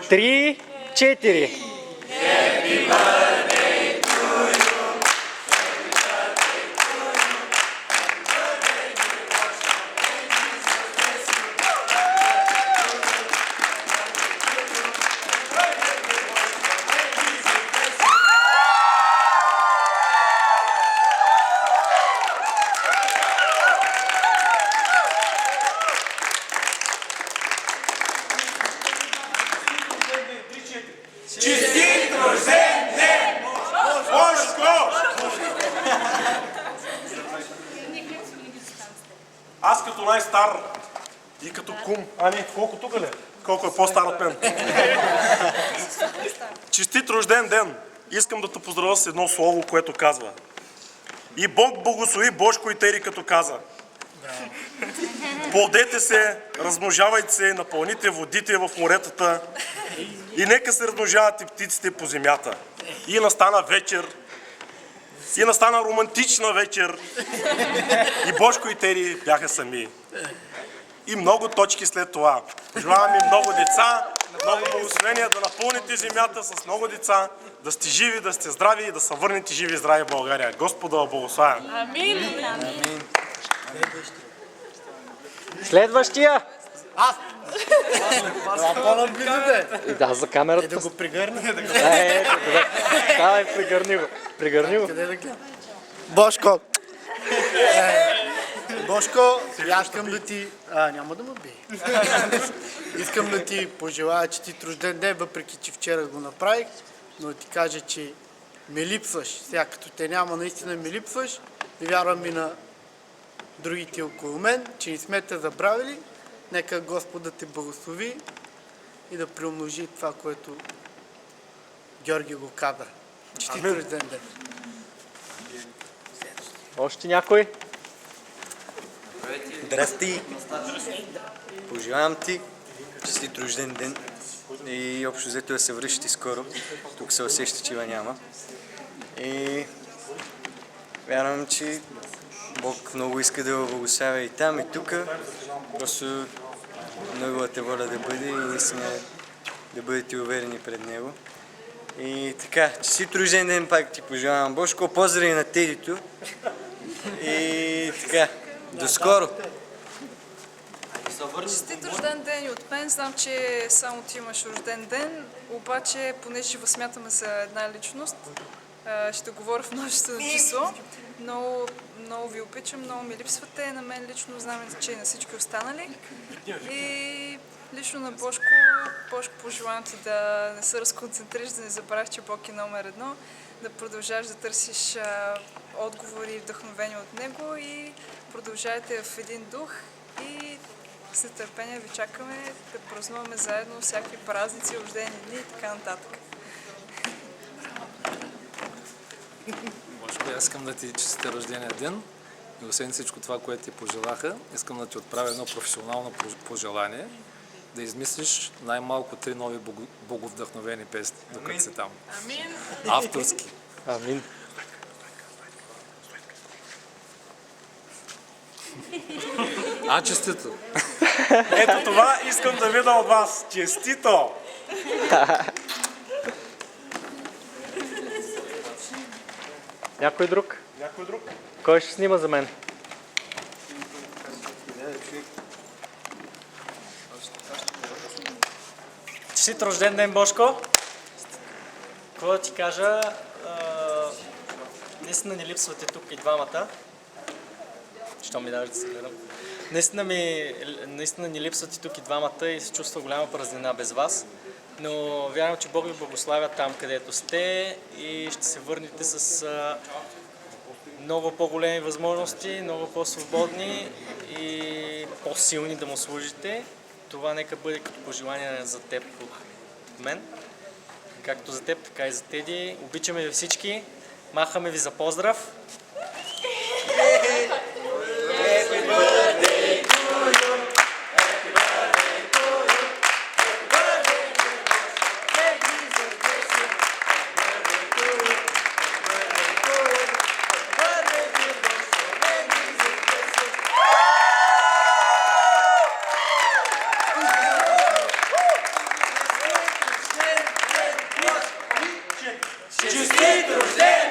3, 4. Честит рожден ден, Божко! Аз като най-стар и като кум, колко тук ли? Колко е по-стар от мен? Честит рожден ден! Искам да те поздравя с едно слово, което казва: и Бог благослови Божко и Тери, като каза: плодете се, размножавайте се, напълните водите в моретата и нека се размножават и птиците по земята. И настана вечер, и настана романтична вечер, и Божко и Тери бяха сами. И много точки след това. Пожелавам им много деца, много благословения, да напълните земята с много деца, да сте живи, да сте здрави и да се върнете живи и здрави в България. Господа благославя. Амин! Следващия! По-наблизо бе. Да, за камерата. Да го пригърна. Давай, пригърни го. Къде да гледам? Божко! Божко, искам да ти... няма да ме бие. Искам да ти пожелая честит рожден ден, въпреки че вчера го направих, но да ти кажа, че ме липсваш. Сега като те няма, наистина ме липсваш. И вярвам и на другите около мен, че не сме те забравили. Нека Господ да те благослови и да приумножи това, което Георги го каза. Честит рожден ден! Още някой? Здрасти! Пожелавам ти честит рожден ден и общо взето да се връщате скоро. Тук се усеща, че няма. И вярвам, че Бог много иска да го благославя и там, и тук. Просто неговата воля да бъде и наистина да бъдете уверени пред него. И така, честит рожден ден пак ти пожелавам, Божко. Поздрави на Тедито. И така, до скоро! Честит рожден ден и от мен. Знам, че само ти имаш рожден ден, обаче, понеже възсмятаме за една личност, ще говоря в множествено число. Много ви обичам, много ми липсвате. На мен лично знам, че и на всички останали. И лично на Божко пожелавам ти да не се разконцентриш, да не забравяш, че Бог е номер едно, да продължаваш да търсиш отговори и вдъхновения от него и продължайте в един дух и с нетърпение ви чакаме да празнуваме заедно всякакви празници, рождени дни и така нататък. Божко, аз искам да ти честитя рождения ден и освен всичко това, което ти пожелаха, искам да ти отправя едно професионално пожелание да измислиш най-малко 3 нови боговдъхновени песни, докато си там. Амин! Авторски. Амин. Честито! Ето това искам да видя от вас. Честито! Някой друг? Някой друг? Кой ще снима за мен? Честит рожден ден, Божко! Какво да ти кажа? Наистина ни липсвате тук и двамата. Що ми даваш да се гледам? Наистина ни липсват и тук и двамата и се чувства голяма празнина без вас. Но вярвам, че Бог ви благославя там, където сте и ще се върнете с много по-големи възможности, много по-свободни и по-силни да му служите. Това нека бъде като пожелание за теб от мен. Както за теб, така и за Теди. Обичаме ви всички. Махаме ви за поздрав. Честит рожден